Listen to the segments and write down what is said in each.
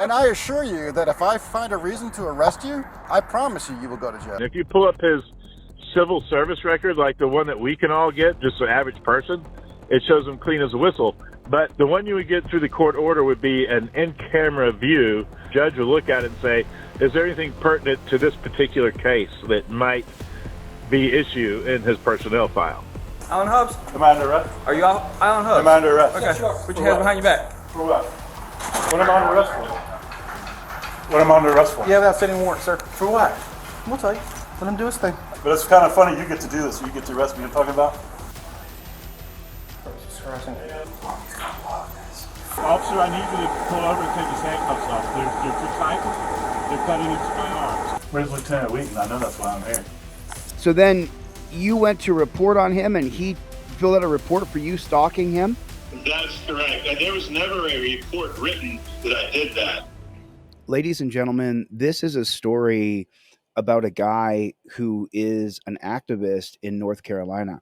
And I assure you that if I find a reason to arrest you, I promise you, you will go to jail. If you pull up his civil service record, like the one that we can all get, just an average person, it shows him clean as a whistle. But the one you would get through the court order would be an in-camera view. Judge would look at it and say, is there anything pertinent to this particular case that might be issue in his personnel file? Alan Hubbs? Am I under arrest? Are you Alan Hubbs? Am I under arrest? Okay, yeah, sure. Put your hands behind your back. For what? What am I under arrest for? What am I under arrest for? You have an outstanding warrant, sir. For what? We'll tell you. Let him do his thing. But it's kind of funny you get to do this. You get to arrest me. You're talking about? Officer, I need you to pull over and take his handcuffs off. They're too tight. They're cutting into my arms. Where's Lieutenant Wheaton? I know that's why I'm here. So then you went to report on him and he filled out a report for you stalking him? That's correct. There was never a report written that I did that. Ladies and gentlemen, this is a story about a guy who is an activist in North Carolina.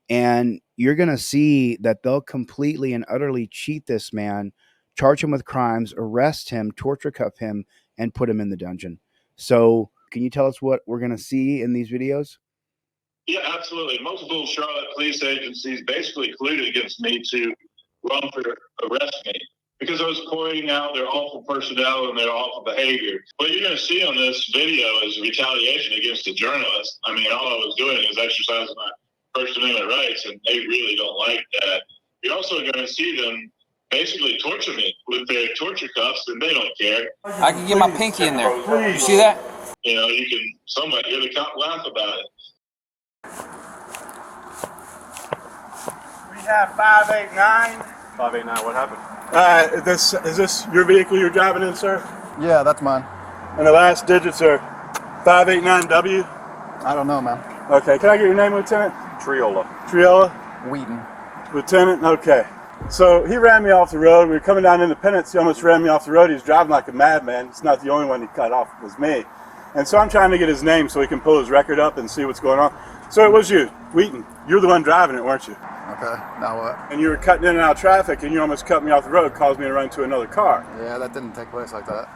And you're going to see that they'll completely and utterly cheat this man, charge him with crimes, arrest him, torture cuff him, and put him in the dungeon. So can you tell us what we're going to see in these videos? Yeah, absolutely. Multiple Charlotte police agencies basically colluded against me to wrongfully arrest me because I was pointing out their awful personnel and their awful behavior. What you're going to see on this video is retaliation against a journalist. I mean, all I was doing is exercising my First Amendment rights, and they really don't like that. You're also going to see them basically torture me with their torture cuffs, and they don't care. I can get my pinky in there. You see that? You know, you can somewhat hear the cop laugh about it. We have 589. 589, what happened? Is this your vehicle you're driving in, sir? Yeah, that's mine. And the last digits are 589W? I don't know, man. Okay, can I get your name, Lieutenant? Triola. Triola? Wheaton. Lieutenant? Okay. So he ran me off the road. We were coming down Independence. He almost ran me off the road. He was driving like a madman. It's not the only one he cut off. It was me. And so I'm trying to get his name so he can pull his record up and see what's going on. So it was you, Wheaton. You're the one driving it, weren't you? Okay, now what? And you were cutting in and out of traffic, and you almost cut me off the road, caused me to run into another car. Yeah, that didn't take place like that.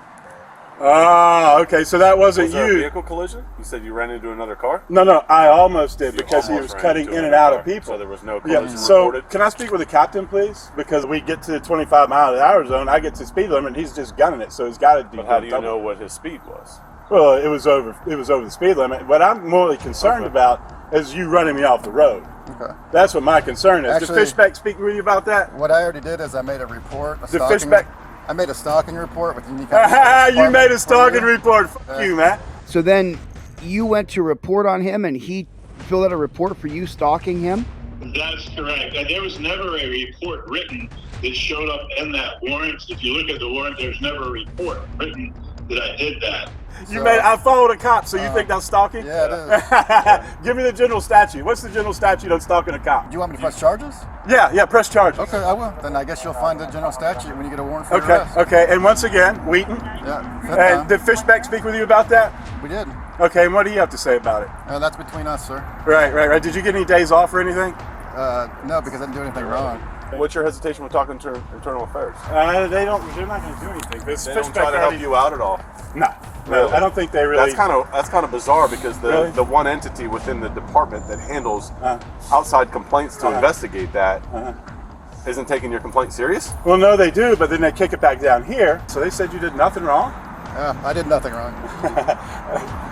Ah, okay, so that wasn't Was there you. a vehicle collision? You said you ran into another car? No, I almost did You because he almost was ran cutting into in and another out of car. people. So there was no collision So reported? can I speak with the captain, please? Because we get to the 25-mile-an-hour zone, I get to speed limit, and he's just gunning it, so he's got to do. But how do you know what his speed was? Well, it was over the speed limit. What I'm more concerned about is you running me off the road. Okay. That's what my concern is. Actually, Did Fishback speak with you about that? What I already did is I made a report. The Fishback. I made a stalking report with unique. You made a stalking report. Fuck you, man. So then you went to report on him and he filled out a report for you stalking him? That's correct. There was never a report written that showed up in that warrant. If you look at the warrant, there's never a report written that I did that. I followed a cop, so you think that's stalking? Yeah, it is. Give me the general statute. What's the general statute on stalking a cop? Do you want me to press charges? Yeah, press charges. Okay, I will. Then I guess you'll find the general statute when you get a warrant for your arrest. Okay. And once again, Wheaton. Yeah. And did Fishback speak with you about that? We did. Okay, and what do you have to say about it? That's between us, sir. Right. Did you get any days off or anything? No, because I didn't do anything wrong. What's your hesitation with talking to Internal Affairs? They're not going to do anything. They don't try to help you out at all? No, Really? I don't think they really. That's kind of bizarre because Really? the one entity within the department that handles outside complaints to investigate that isn't taking your complaint serious? Well, no, they do, but then they kick it back down here. So they said you did nothing wrong? I did nothing wrong.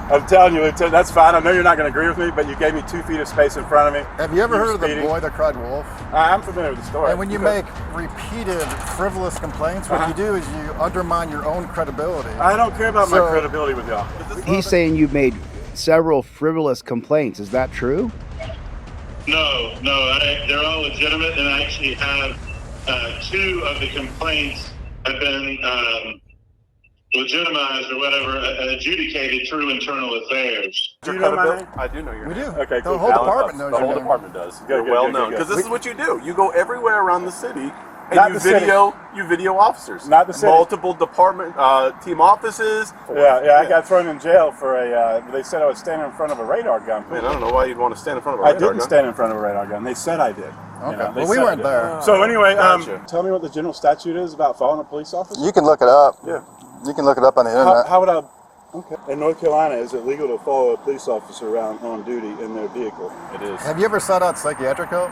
I'm telling you, Lieutenant, that's fine. I know you're not going to agree with me, but you gave me 2 feet of space in front of me. Have you ever were heard of the speeding. boy that cried wolf? I'm familiar with the story. And when you make repeated frivolous complaints, what you do is you undermine your own credibility. I don't care about my credibility with y'all. He's saying you've made several frivolous complaints. Is that true? No, they're all legitimate, and I actually have 2 of the complaints have been legitimized or whatever, adjudicated through Internal Affairs. Do you know my name? I do know your name. We do. Okay, The cool. whole department knows The your whole name. department does. Good, You're good, well good, known good. because this is what you do. You go everywhere around the city and Not you the city. video officers. Not the city. Multiple department team offices. Yeah, I got thrown in jail for they said I was standing in front of a radar gun. Man, I don't know why you'd want to stand in front of a I radar didn't gun. stand in front of a radar gun. They said I did. Okay. They Well, we said I weren't did. there. So anyway, Gotcha. tell me what the general statute is about following a police officer. You can look it up. Yeah. You can look it up on the internet. How would I? Okay. In North Carolina, is it legal to follow a police officer around on duty in their vehicle? It is. Have you ever sought out psychiatric help?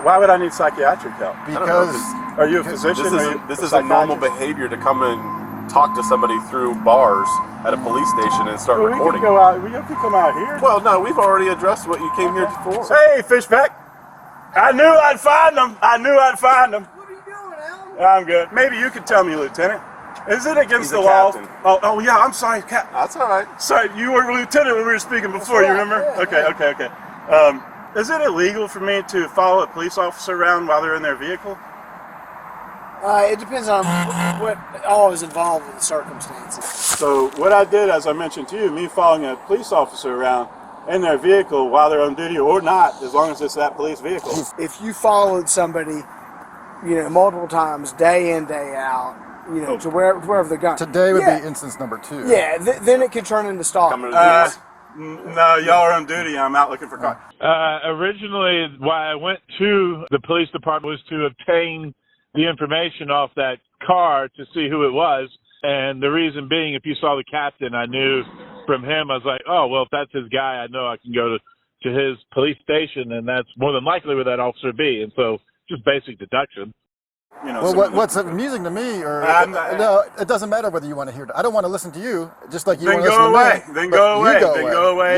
Why would I need psychiatric help? Because Are you a physician? This is a normal behavior to come and talk to somebody through bars at a police station and start recording. We can go out. We can come out here. Well, no, we've already addressed what you came here for. Hey, Fishback. I knew I'd find them. What are you doing, Alan? I'm good. Maybe you could tell me, Lieutenant. Is it against the law? Oh, yeah. I'm sorry, Captain. That's all right. Sorry, you were lieutenant when we were speaking before. You remember? Yeah. Okay. Is it illegal for me to follow a police officer around while they're in their vehicle? It depends on what all is involved with the circumstances. So what I did, as I mentioned to you, me following a police officer around in their vehicle while they're on duty or not, as long as it's that police vehicle. If you followed somebody, multiple times, day in, day out, to wherever they're going. today would be instance number 2. Yeah, then it could turn into stalking. No, y'all are on duty. I'm out looking for cars. Originally, why I went to the police department was to obtain the information off that car to see who it was. And the reason being, if you saw the captain, I knew from him, I was like, oh, well, if that's his guy, I know I can go to his police station, and that's more than likely where that officer be. And so just basic deduction. Well, what's amusing to me, no, it doesn't matter whether you want to hear it. I don't want to listen to you, just like you want to listen to me. Then go away.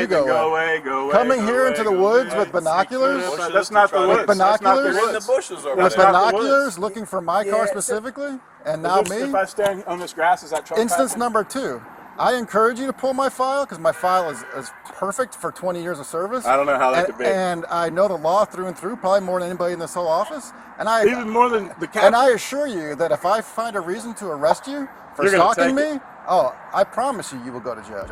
Go away. Coming here into the woods with binoculars? That's not the woods. With binoculars? We're in the bushes over With there. binoculars, looking for my car specifically? And now me? If I stand on this grass, is that truck Instance passing? number 2. I encourage you to pull my file because my file is perfect for 20 years of service. I don't know how that could be. And I know the law through and through, probably more than anybody in this whole office. Even more than the captain. And I assure you that if I find a reason to arrest you for stalking me, I promise you will go to jail.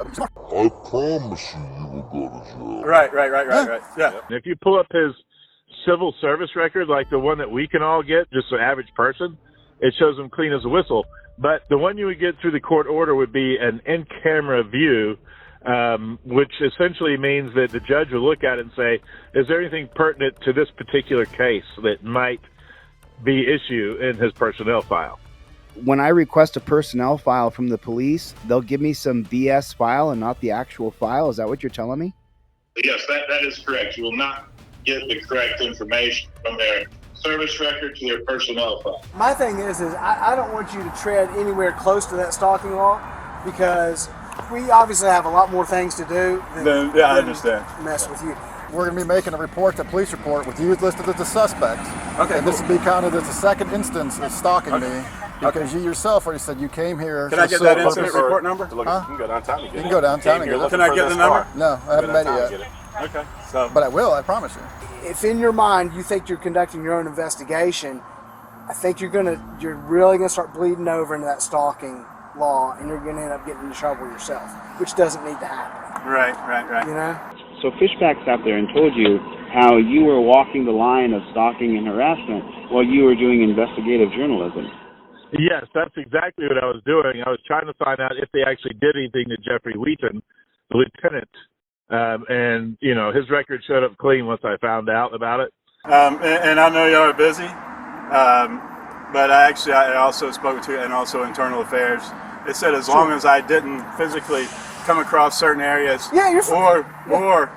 Right. Yeah. If you pull up his civil service record, like the one that we can all get, just an average person, it shows him clean as a whistle. But the one you would get through the court order would be an in-camera view, which essentially means that the judge will look at it and say, is there anything pertinent to this particular case that might be issue in his personnel file? When I request a personnel file from the police, they'll give me some BS file and not the actual file. Is that what you're telling me? Yes, that is correct. You will not get the correct information from their service record to their personnel file. My thing is I don't want you to tread anywhere close to that stalking law because we obviously have a lot more things to do than I understand. Mess with you. We're going to be making a police report with you listed as a suspect. Okay. And this will be counted as a second instance of stalking me because you yourself already said you came here. Can I get that incident report number? You can go downtown and get it. You can go downtown and get it. Can I get the number? No, I haven't made it yet. Okay. So, But I will, I promise you. If in your mind you think you're conducting your own investigation, I think you're really gonna start bleeding over into that stalking law, and you're gonna end up getting into trouble yourself, which doesn't need to happen. Right. So Fishback's out there and told you how you were walking the line of stalking and harassment while you were doing investigative journalism. Yes, that's exactly what I was doing. I was trying to find out if they actually did anything to Jeffrey Wheaton, the lieutenant. And, his record showed up clean once I found out about it. And I know y'all are busy, but I also spoke to, and also internal affairs. It said as long as I didn't physically come across certain areas, or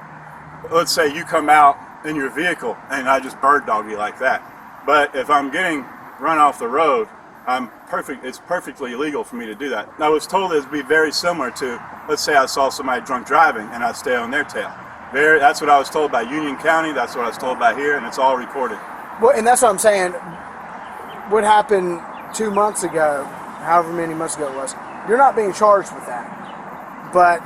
let's say you come out in your vehicle and I just bird dog you like that. But if I'm getting run off the road, it's perfectly illegal for me to do that. I was told it would be very similar to, let's say I saw somebody drunk driving and I stay on their tail. That's what I was told by Union County, that's what I was told by here, and it's all recorded. Well, and that's what I'm saying. What happened 2 months ago, however many months ago it was, you're not being charged with that. But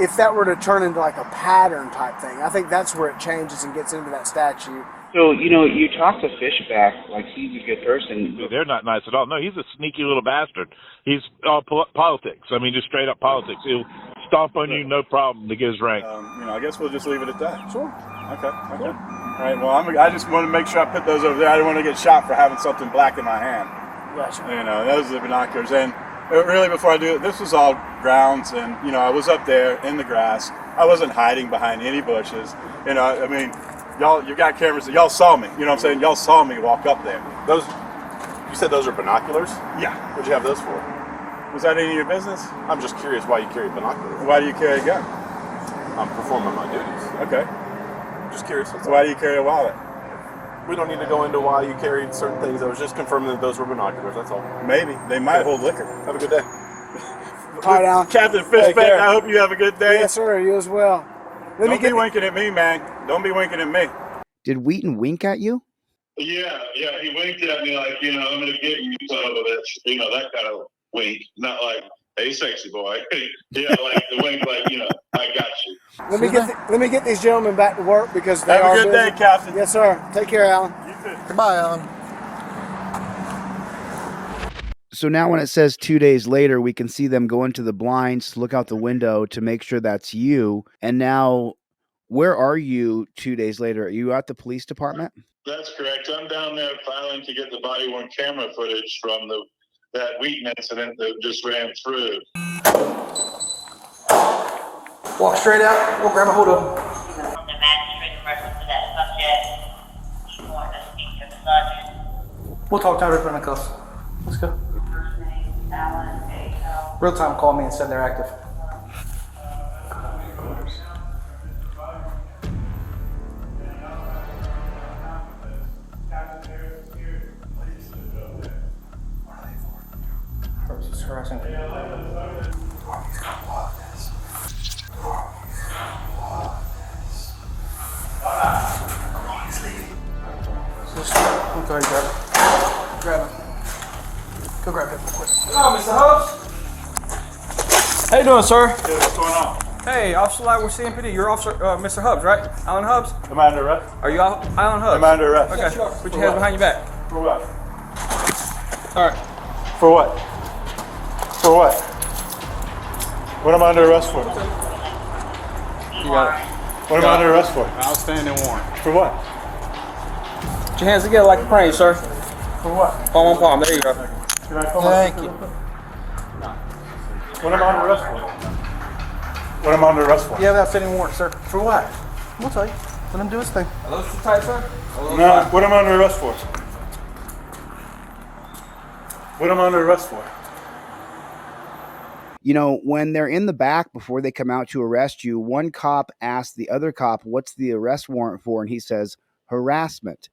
if that were to turn into like a pattern type thing, I think that's where it changes and gets into that statute. So, you talk to Fishback like he's a good person. They're not nice at all. No, he's a sneaky little bastard. He's all politics. I mean, just straight up politics. He'll stomp on you, no problem, to get his rank. I guess we'll just leave it at that. Sure. Okay. All right, well, I just want to make sure I put those over there. I didn't want to get shot for having something black in my hand. Gotcha. Those are the binoculars. And really, before I do it, this was all grounds, and, I was up there in the grass. I wasn't hiding behind any bushes. Y'all, you got cameras. Y'all saw me. You know what I'm saying? Y'all saw me walk up there. You said those are binoculars? Yeah. What'd you have those for? Was that any of your business? I'm just curious why you carry binoculars. Why do you carry a gun? I'm performing my duties. Okay. Just curious. Why do you carry a wallet? We don't need to go into why you carried certain things. I was just confirming that those were binoculars. That's all. Maybe. They might hold liquor. Have a good day. All right, Alan. Captain Fishback, I hope you have a good day. Yes, sir. You as well. Don't be winking at me, man. Don't be winking at me. Did Wheaton wink at you? Yeah, he winked at me like, I'm going to get you some of it. That kind of wink. Not like, hey, sexy boy. Yeah, like the wink, like, I got you. Let me get these gentlemen back to work because they have are a good busy. day, Captain. Yes, sir. Take care, Alan. You too. Goodbye, Alan. So now when it says 2 days later, we can see them go into the blinds, look out the window to make sure that's you. And now, where are you 2 days later? Are you at the police department? That's correct. I'm down there filing to get the body-worn camera footage from that Wheaton incident that just ran through. Walk straight out. We'll grab a hold of him. The magistrate in reference to that subject, you want to speak to the sergeant. We'll talk to everyone in the cuffs. Let's go. First name, Alan, A.L. Real time called me and said they're active. Harassing. Go ahead, grab him. Go grab him. Quick. Hello, Mr. Hubbs. How you doing, sir? Hey, what's going on? Hey, Officer Light, we're CMPD. You're Officer Mr. Hubbs, right? Alan Hubbs? Am I under arrest? Are you Alan Hubbs? Am I under arrest? Okay. Put your hands behind your back. For what? All right. For what? For what? What am I under arrest for? You got it. What am I under arrest for? Outstanding warrant. For what? Put your hands together like a crane, sir. For what? Palm on palm. There you go. Can I come Thank you. What am I under arrest for? What am I under arrest for? You have an outstanding warrant, sir. For what? We'll tell you. Let him do his thing. Are those too tight, sir? No. What am I under arrest for? What am I under arrest for? When they're in the back before they come out to arrest you, one cop asks the other cop, what's the arrest warrant for? And he says, harassment.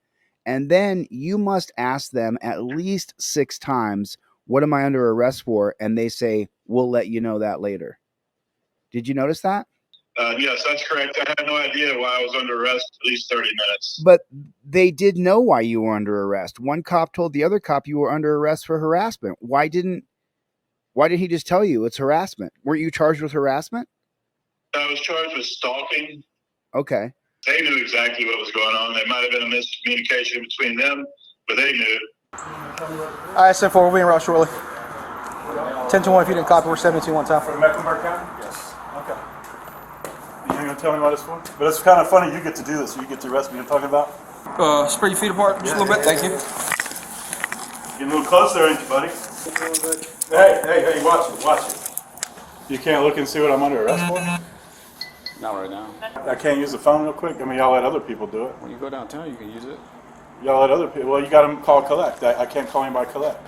And then you must ask them at least 6 times, what am I under arrest for? And they say, we'll let you know that later. Did you notice that? Yes, that's correct. I had no idea why I was under arrest for at least 30 minutes. But they did know why you were under arrest. One cop told the other cop you were under arrest for harassment. Why didn't he just tell you it's harassment? Weren't you charged with harassment? I was charged with stalking. Okay. They knew exactly what was going on. There might have been a miscommunication between them, but they knew. I sent for. We'll be in route shortly. 10-1 if you didn't copy. We're 72 one time. For Mecklenburg County? Yes. Okay. You ain't gonna tell me what it's for? But it's kind of funny you get to do this. You get to arrest me. You're talking about? Spread your feet apart just a little bit. Thank you. Getting a little closer, ain't you, buddy? Hey, watch it. You can't look and see what I'm under arrest for? Not right now. I can't use the phone real quick? I mean, y'all let other people do it. When you go downtown, you can use it. Y'all let other people, well, you got them call collect. I can't call anybody collect.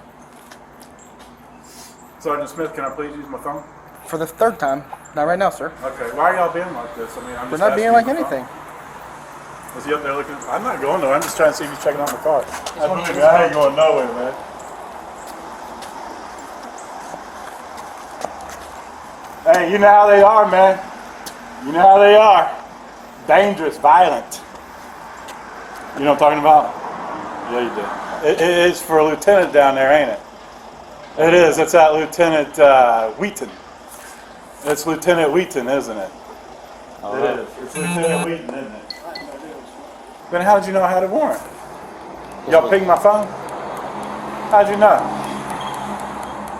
Sergeant Smith, can I please use my phone? For the 3rd time. Not right now, sir. Okay, why are y'all being like this? I mean, I'm We're just not being asking like you for anything. phone. Was he up there looking? I'm not going nowhere. I'm just trying to see if he's checking out my car. I ain't going nowhere, man. Hey, you know how they are, man. You know how they are. Dangerous, violent. You know what I'm talking about? Yeah, you do. It is for a lieutenant down there, ain't it? It is. It's that Lieutenant Wheaton. It's Lieutenant Wheaton, isn't it? It is. It's Lieutenant Wheaton, isn't it? Then how did you know I had a warrant? Y'all pinged my phone? How'd you know?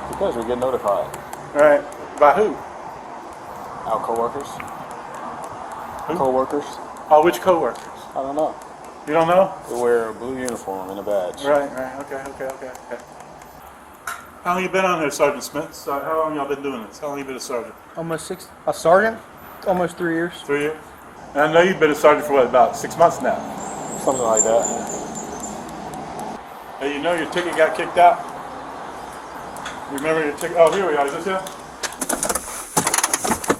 Because we get notified. All right. By who? Our coworkers. Who? Coworkers. Oh, which coworkers? I don't know. You don't know? They wear a blue uniform and a badge. Right. Okay. How long you been on there, Sergeant Smith? How long y'all been doing this? How long you been a sergeant? Almost 6. A sergeant? Almost 3 years. 3 years? And I know you've been a sergeant for what, about 6 months now? Something like that. Hey, you know your ticket got kicked out? Remember your ticket? Oh, here we are. Is this you?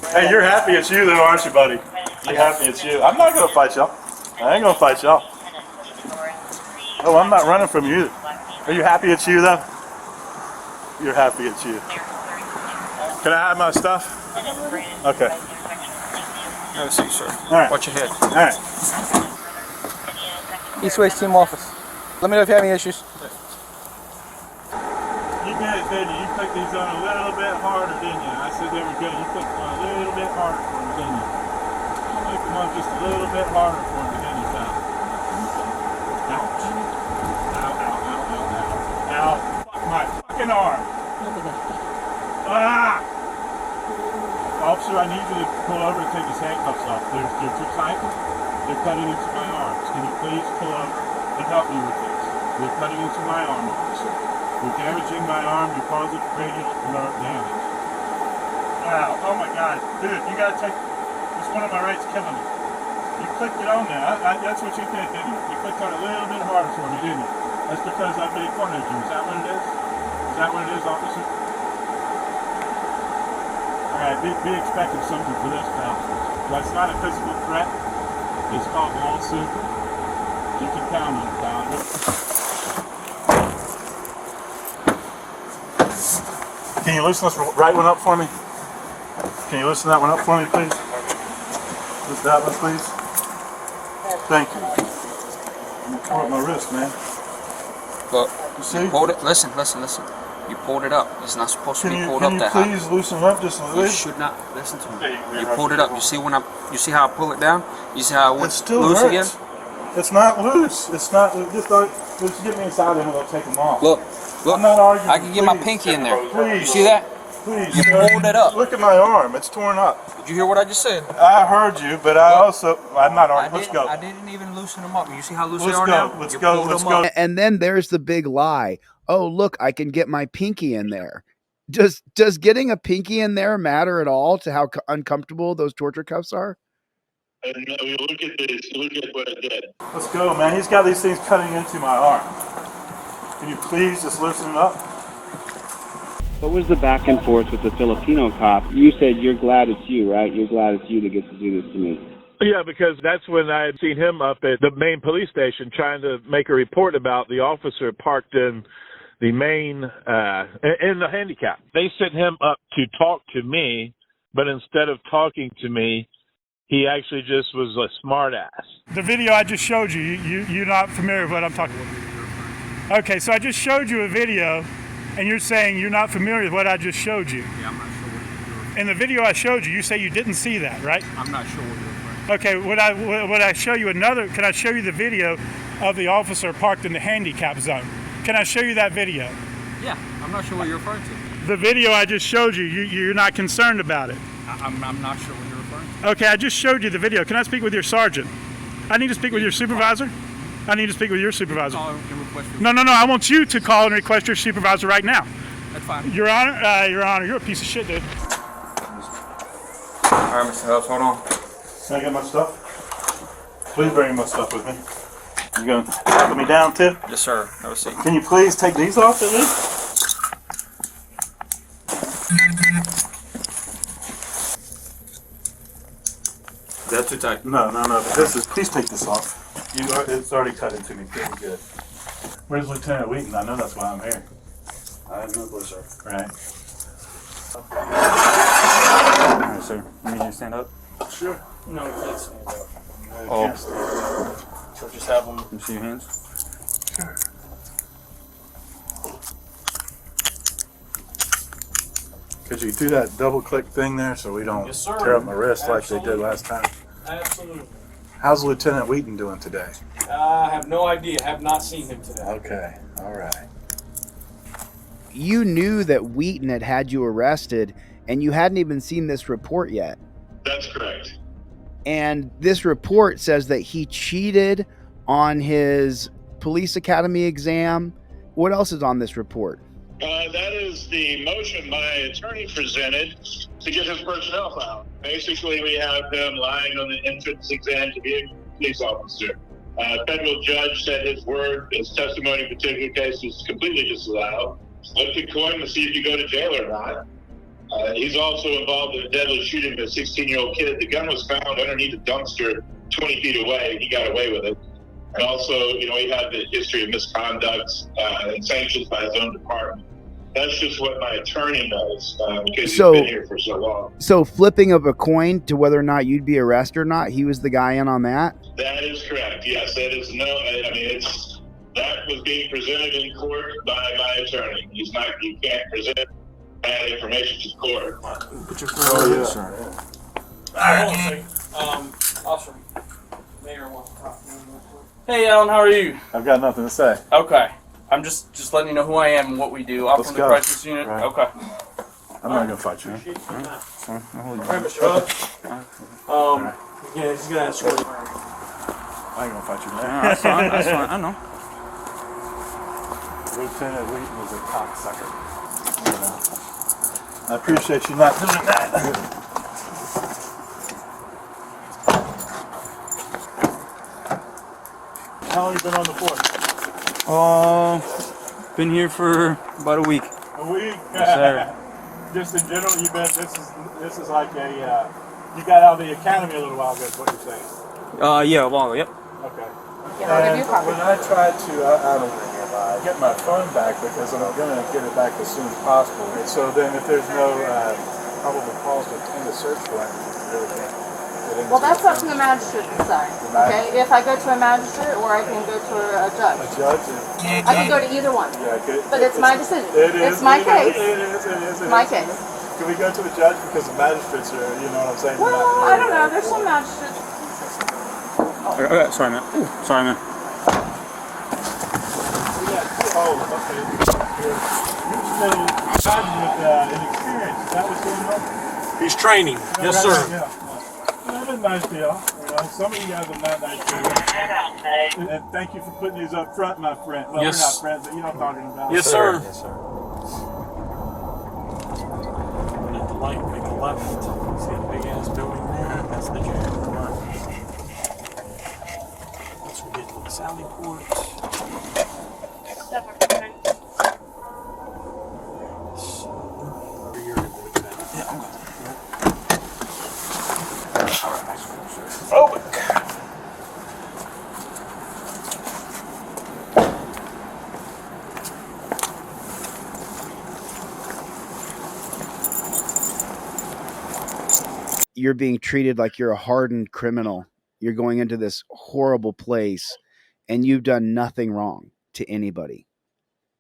Hey, you're happy it's you, though, aren't you, buddy? You're happy it's you. I'm not gonna fight y'all. I ain't gonna fight y'all. Oh, I'm not running from you. Are you happy it's you, though? You're happy it's you. Can I have my stuff? Okay. Have a seat, sir. All right. Watch your head. All right. Eastway's team office. Let me know if you have any issues. You guys did. You clicked these on a little bit harder, didn't you? I said they were good. You clicked on a little bit harder for them, didn't you? You clicked them on just a little bit harder for them, didn't you, Tom? Ouch. Ow, ow, ow, ow, ow. Ow. Fuck my fucking arm. Ah! Officer, I need you to pull over and take his handcuffs off. They're too tight. They're cutting into my arms. Can you please pull over and help me with this? They're cutting into my arm, officer. You're damaging my arm. You're causing radius nerve damage. Wow. Oh my God. Dude, you gotta take this. One of my rights killing me. You clicked it on there. That's what you did, didn't you? You clicked on it a little bit harder for me, didn't you? That's because I've been cornered you. Is that what it is? Is that what it is, officer? Alright, be expecting something for this, pal. That's not a physical threat. It's called lawsuit. You can count on it, pal. Can you loosen this right one up for me? Can you loosen that one up for me, please? Loosen that one, please. Thank you. I'm gonna tore up my wrist, man. Look, you see? Pulled it. Listen. You pulled it up. It's not supposed to be pulled up that high. Can you please loosen it up just a little? You should not listen to me. You pulled it up. You see how I pull it down? You see how I went still loose hurts. again? It's not loose. It's not. Just get me inside and I'll take them off. Look. I'm not arguing. I can get my pinky in there. Please. You see that? Please. You pulled it up. Look at my arm. It's torn up. Did you hear what I just said? I heard you, but I'm not arguing. Let's go. I didn't even loosen them up. You see how loose they are now? Let's go. And then there's the big lie. Oh, look, I can get my pinky in there. Does getting a pinky in there matter at all to how uncomfortable those torture cuffs are? And we look at this. Look at what it did. Let's go, man. He's got these things cutting into my arm. Can you please just loosen it up? What was the back and forth with the Filipino cop? You said you're glad it's you, right? You're glad it's you that gets to do this to me. Yeah, because that's when I had seen him up at the main police station trying to make a report about the officer parked in the main, in the handicap. They sent him up to talk to me, but instead of talking to me, he actually just was a smart ass. The video I just showed you, you're not familiar with what I'm talking about. Okay, so I just showed you a video, and you're saying you're not familiar with what I just showed you. Yeah, I'm not sure what you're referring to. In the video I showed you, you say you didn't see that, right? I'm not sure what you're referring to. Okay, would I show you can I show you the video of the officer parked in the handicap zone? Can I show you that video? Yeah, I'm not sure what you're referring to. The video I just showed you, you're not concerned about it. I'm not sure what you're referring to. Okay, I just showed you the video. Can I speak with your sergeant? I need to speak with your supervisor? I need to speak with your supervisor. No, I want you to call and request your supervisor right now. That's fine. Your Honor, you're a piece of shit, dude. All right, Mr. Hubbs, hold on. Can I get my stuff? Please bring my stuff with me. You gonna put me down too? Yes, sir. Have a seat. Can you please take these off at least? Is that too tight? No. Please take this off. It's already cut into me pretty good. Where's Lieutenant Wheaton? I know that's why I'm here. I have no clue, sir. Right. All right, sir. You need you to stand up? Sure. No, you can't stand up. Oh. So just have them. Let me see your hands. Sure. Could you do that double click thing there so we don't tear up my wrist like they did last time? Absolutely. How's Lieutenant Wheaton doing today? I have no idea. I have not seen him today. Okay. All right. You knew that Wheaton had you arrested, and you hadn't even seen this report yet. That's correct. And this report says that he cheated on his police academy exam. What else is on this report? That is the motion my attorney presented to get his personnel file. Basically, we have him lying on the entrance exam to be a police officer. Federal judge said his testimony in particular case was completely disallowed. flip the coin to see if you go to jail or not. He's also involved in a deadly shooting of a 16-year-old kid. The gun was found underneath a dumpster 20 feet away. He got away with it. And also, he had the history of misconduct and sanctions by his own department. That's just what my attorney knows because he's been here for so long. So flipping of a coin to whether or not you'd be arrested or not, he was the guy in on that? That is correct. Yes, that is that was being presented in court by my attorney. You can't present bad information to court. Put your phone on. All right. Officer, Mayor wants to talk to you real quick. Hey, Alan, how are you? I've got nothing to say. Okay. I'm just letting you know who I am and what we do. I'm from the crisis unit. Right. Okay. I'm not gonna fight you. All right, Mr. Huff. Yeah, he's gonna ask you. I ain't gonna fight you, man. That's fine. That's fine. I know. Lieutenant Wheaton was a cocksucker. I appreciate you not doing that. How long have you been on the force? Been here for about a week. A week? Yes, sir. Just in general, this is like a, you got out of the academy a little while ago, is what you're saying? Yeah, a while ago, yep. Okay. And when I tried to, I don't know, get my phone back because I'm going to get it back as soon as possible. And so then if there's no probable cause to obtain a search warrant, you really can't. Well, that's up to the magistrate to decide. Okay, if I go to a magistrate or I can go to a judge. A judge? I can go to either one. Yeah, but it's my decision. It's my case. It is. My case. Can we go to a judge because the magistrates are, you know what I'm saying? Well, I don't know. There's some magistrates. Sorry, man. Ooh, sorry, man. Okay. You're starting with inexperience. Is that what's going on? He's training. Yes, sir. Yeah. That's a nice deal. Some of you guys are not nice deals. And thank you for putting these up front, my friend. Well, Yes. we're not friends, but you know what I'm talking about. Yes, sir. Yes, sir. At the light, make a left. See the big ass building there? That's the jail. Once we get to the Sally Port. You're being treated like you're a hardened criminal. You're going into this horrible place and you've done nothing wrong to anybody.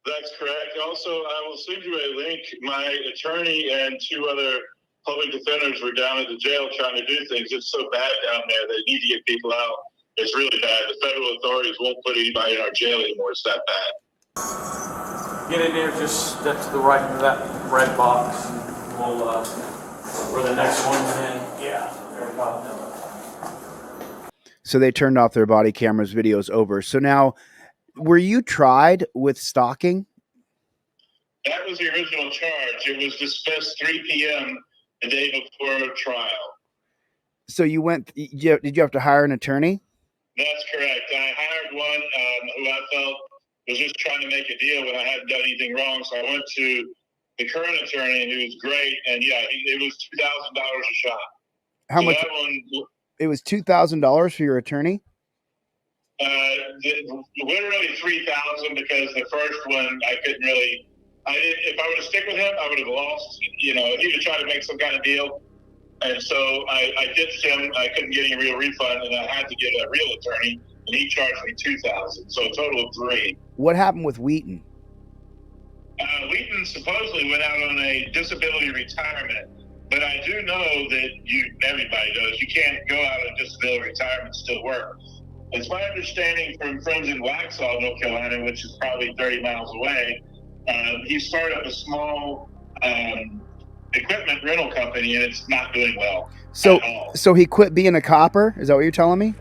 That's correct. Also, I will send you a link. My attorney and two other public defenders were down at the jail trying to do things. It's so bad down there. They need to get people out. It's really bad. The federal authorities won't put anybody in our jail anymore. It's that bad. Get in there, just step to the right of that red box. We'll, where the next one's in. Yeah, they're about done. So they turned off their body cameras, videos over. So now, were you tried with stalking? That was the original charge. It was dismissed 3 p.m. the day before trial. So you went, did you have to hire an attorney? That's correct. I hired one who I felt was just trying to make a deal when I hadn't done anything wrong. So I went to the current attorney, who's great, and yeah, it was $2,000 a shot. How much? That one, it was $2,000 for your attorney? Literally $3,000 because the first one I couldn't really. If I were to stick with him, I would have lost. You know, he would try to make some kind of deal, and so I ditched him. I couldn't get any real refund, and I had to get a real attorney, and he charged me $2,000, so a total of $3,000. What happened with Wheaton? Wheaton supposedly went out on a disability retirement, but I do know that everybody knows you can't go out on disability retirement and still work. It's my understanding from friends in Waxhaw, North Carolina, which is probably 30 miles away, he started up a small equipment rental company, and it's not doing well at all. So he quit being a copper? Is that what you're telling me?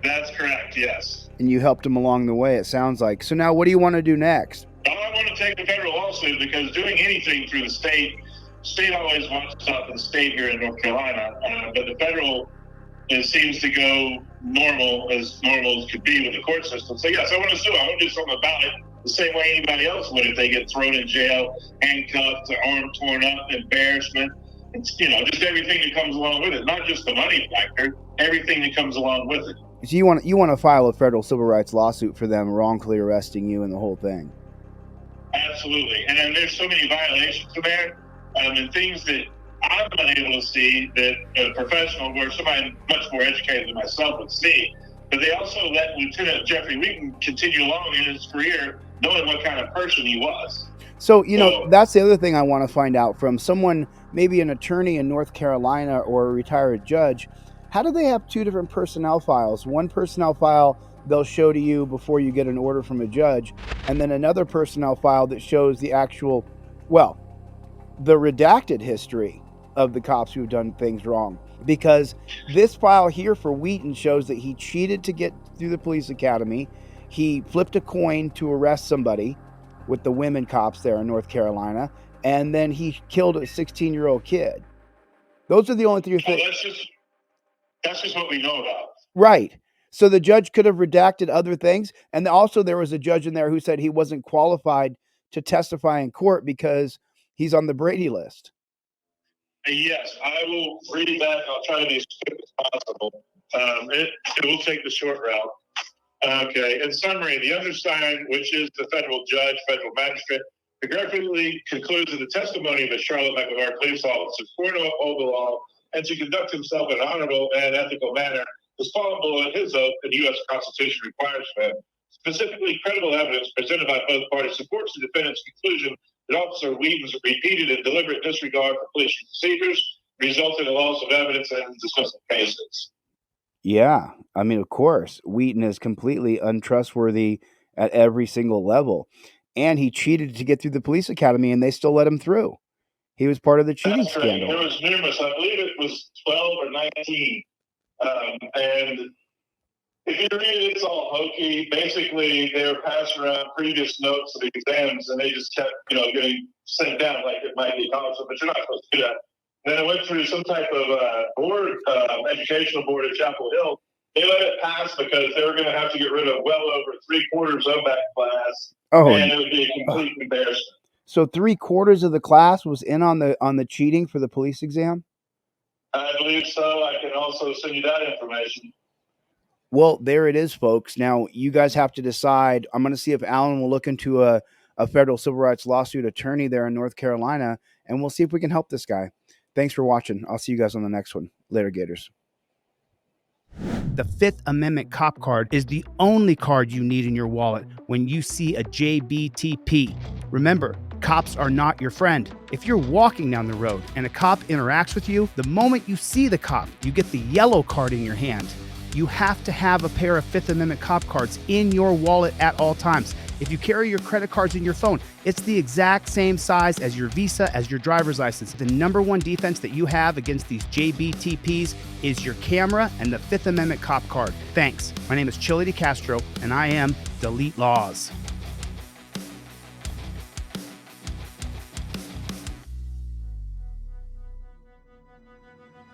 That's correct, yes. And you helped him along the way, it sounds like. So now what do you want to do next? Well, I want to take a federal lawsuit because doing anything through the state always wants stuff in the state here in North Carolina, but the federal seems to go normal as could be with the court system. So yes, I want to sue. I want to do something about it. the same way anybody else would if they get thrown in jail, handcuffed, their arm torn up, embarrassment. It's, just everything that comes along with it. Not just the money factor, everything that comes along with it. So you want to file a federal civil rights lawsuit for them wrongfully arresting you and the whole thing? Absolutely. And then there's so many violations in there, and things that I'm unable to see that a professional or somebody much more educated than myself would see. But they also let Lieutenant Jeffrey Wheaton continue along in his career knowing what kind of person he was. So, that's the other thing I want to find out from someone, maybe an attorney in North Carolina or a retired judge. How do they have two different personnel files? One personnel file they'll show to you before you get an order from a judge, and then another personnel file that shows the actual, the redacted history of the cops who've done things wrong. Because this file here for Wheaton shows that he cheated to get through the police academy. He flipped a coin to arrest somebody with the women cops there in North Carolina, and then he killed a 16-year-old kid. Those are the only three things. That's just what we know about. Right. So the judge could have redacted other things. And also there was a judge in there who said he wasn't qualified to testify in court because he's on the Brady list. Yes, I will read that. I'll try to be as quick as possible. It will take the short route. Okay. In summary, the undersigned, which is the federal judge, federal magistrate, regretfully concludes that the testimony of a Charlotte Mecklenburg police officer sworn to uphold the law and to conduct himself in an honorable and ethical manner is fallen below his oath and the U.S. Constitution requires of him. Specifically, credible evidence presented by both parties supports the defendant's conclusion that Officer Wheaton's repeated and deliberate disregard for police procedures resulted in loss of evidence and dismissal cases. Yeah, I mean, of course, Wheaton is completely untrustworthy at every single level. And he cheated to get through the police academy, and they still let him through. He was part of the cheating scandal. There was numerous. I believe it was 12 or 19. And if you read it, it's all hokey. Basically, they were passing around previous notes of exams, and they just kept, getting sent down like it might be college, but you're not supposed to do that. Then it went through some type of board, educational board at Chapel Hill. They let it pass because they were going to have to get rid of well over 3/4 of that class, and it would be a complete embarrassment. So 3/4 of the class was in on the cheating for the police exam? I believe so. I can also send you that information. Well, there it is, folks. Now, you guys have to decide. I'm going to see if Alan will look into a federal civil rights lawsuit attorney there in North Carolina, and we'll see if we can help this guy. Thanks for watching. I'll see you guys on the next one. Later, Gators. The Fifth Amendment cop card is the only card you need in your wallet when you see a JBTP. Remember, cops are not your friend. If you're walking down the road and a cop interacts with you, the moment you see the cop, you get the yellow card in your hand. You have to have a pair of Fifth Amendment cop cards in your wallet at all times. If you carry your credit cards in your phone, it's the exact same size as your Visa, as your driver's license. The number one defense that you have against these JBTPs is your camera and the Fifth Amendment cop card. Thanks. My name is Chili DeCastro, and I am Delete Lawz.